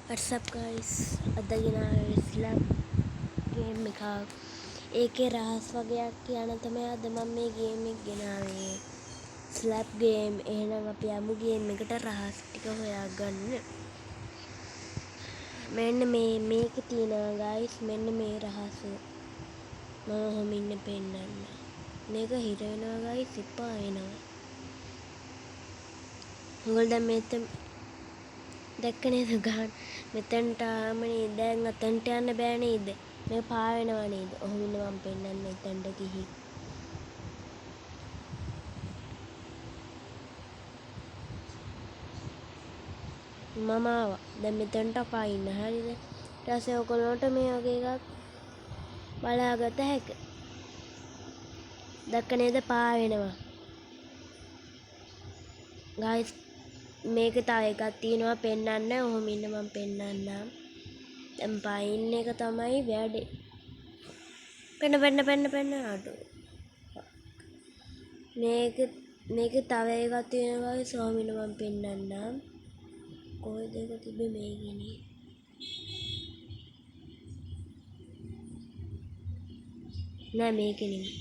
What's up guys? අද ගෙනාවේ ස්ලැප් game එකක්. ඒකේ රහස් වගේක් කියන තමයි අද මම මේ ගේම් එක ගෙනාවේ. ස්ලැප් ගේම්. එහෙනම් අපි යමු ගේම් එකට රහස් ටික හොයාගන්න. මෙන්න මේකේ තියෙනවා guys. මෙන්න මේ රහස. මම හොමින්න පෙන්නන්න. මේක හිර වෙනවා guys. ඉපා වෙනවා. ඔයගොල්ලෝ දැන් මෙතන දැක්ක නේද ගහන්න මෙතනට ආමනේ දැන් අතන්ට යන්න බෑ නේද මේ පා වෙනවා නේද ඔහොම ඉන්න මම පෙන්නන්න එතනට ගිහින් මම ආවා දැන් මෙතනට පායින්න හරිද ඊට පස්සේ ඔයගොල්ලන්ට මේ වගේ එකක් බලාගත හැකියි දැක්ක නේද පා වෙනවා guys මේක තව එකක් තියෙනවා පෙන්නන්න ඔහොම ඉන්න මම පෙන්නන්නම් දැන් පයින් එක තමයි වැඩේ පෙන්න අඩු මේක තව එකක් තියෙනවා ඔහොම ඉන්න මම පෙන්නන්නම් කොහෙද ඒක තිබ්බේ මේකනේ නෑ මේකේ නෙමෙයි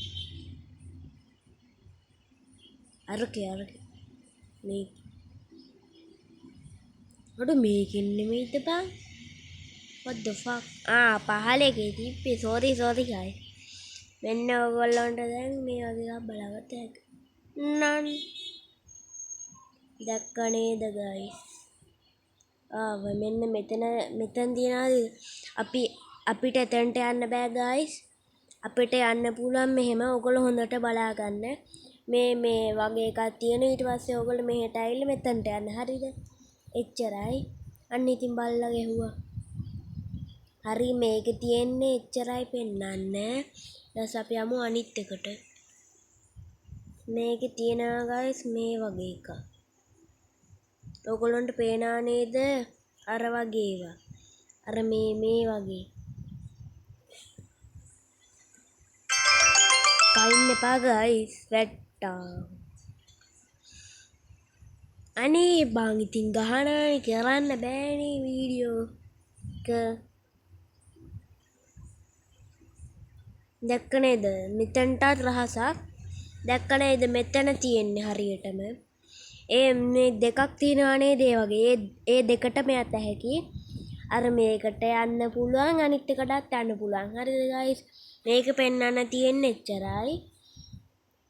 අරකේ මේක අඩු මේකෙන් නෙමෙයිද බං what the fuck පහලේ තිබ්බේ sorry guys මෙන්න ඔයගොල්ලන්ට දැන් මේ වගේ එකක් බලාගත්ත හැකියි නන් දැක්ක නේද guys මෙන්න මෙතන තියනවා අපිට එතනට යන්න බෑ guys අපිට යන්න පුළුවන් මෙහෙම ඔයගොල්ලෝ හොඳට බලා ගන්න මේ වගේ එකක් තියෙන ඊට පස්සේ ඔයගොල්ලෝ මෙහෙට ඇවිල්ලා මෙතනට යන්න හරිද එච්චරයි අන්න ඉතින් බල්ලා ගැහුවා හරි මේක තියෙන්නේ එච්චරයි පෙන්නන්න ඊට අපි යමු අනිත් එකට මේකේ තියෙනවා guys මේ වගේ එකක් ඔයගොල්ලන්ට පේනා නේද අර වගේ ඒවා අර මේ වගේ පයින් එපා guys වැට්ටා අනේ බං ඉතින් ගහනනේ කරන්න බෑනේ වීඩියෝ එක දැක්ක නේද මෙතනටත් රහසක් දැක්ක නේද මෙතන තියෙන්නේ හරියටම මේ දෙකක් තියෙනවා නේද ඒ වගේ ඒ දෙකටම යත හැකි අර මේකට යන්න පුළුවන් අනිත් එකටත් යන්න පුළුවන් හරිද guys මේක පෙන්වන්න තියෙන්නේ එච්චරයි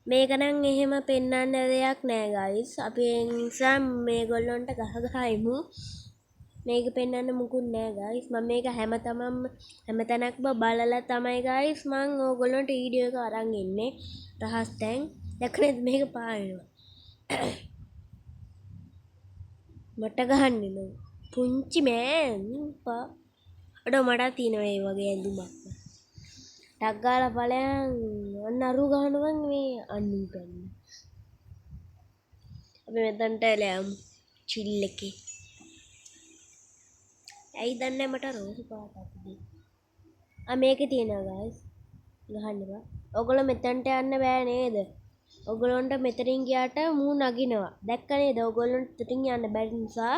මේක නම් එහෙම පෙන්වන්න දෙයක් නෑ guys අපි ඒ නිසා මේගොල්ලන්ට ගහගහයිමු මේක පෙන්වන්න මුකුත් නෑ guys මම මේක හැමතැනක්ම බලලා තමයි guys මම ඕගොල්ලන්ට වීඩියෝ එක අරන් ඉන්නේ රහස් දැන් දැක්ක නේද මේක පාවෙනවා මට ගහන්නේ නෝ පුංචි මෑන් අඩ මට තියෙනවා ඒ වගේ ඇඳුමක් ටක් ගාලා ඵලයන් අන්න අරු ගහනවා මේ අන්නු ගන්න අපි මෙතනට එලයන් චිල් එකේ ඇයි දන්නේ මට රෝස් පාටක් දෙන්න මේකේ තියෙනවා guys ගහන්න බා ඔයගොල්ලෝ මෙතනට යන්න බෑ නේද ඔයගොල්ලන්ට මෙතනින් ගියාට මූ නගිනවා දැක්ක නේද ඔයගොල්ලන්ට මෙතනින් යන්න බැරි නිසා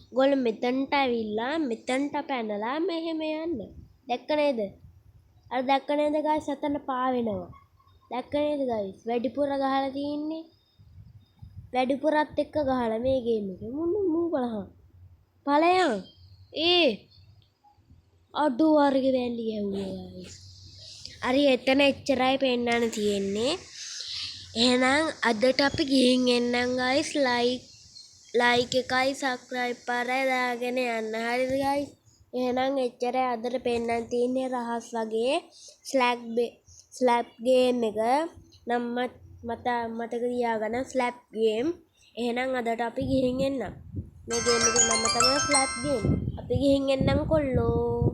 ඔයගොල්ලෝ මෙතනට ඇවිල්ලා මෙතනට පැනලා මෙහෙම යන්න දැක්ක නේද අර දැක්ක නේද guys අතන පා වෙනවා දැක්ක නේද guys වැඩිපුර ගහලා තින්නේ වැඩිපුරත් එක්ක ගහලා මේ ගේම් එකේ මූ බලහන් ඵලයන් අඩු වර්ග වැලි ඇහුවා guys හරි එතන එච්චරයි පෙන්නන්න තියෙන්නේ එහෙනම් අදට අපි ගිහින් එන්නම් guys like එකයි subscribe පාරයි දාගෙන යන්න හරිද guys එහෙනම් එච්චරයි අදට පෙන්නන්න තියෙන්නේ රහස් වගේ ස්ලැප් ගේම් එක නම් මතක තියාගන්න ස්ලැප් ගේම් එහෙනම් අදට අපි ගිහින් එන්නම් මේ ගේම් එකේ නම තමයි ස්ලැප් ගේම් අපි ගිහින් එන්නම් කොල්ලෝ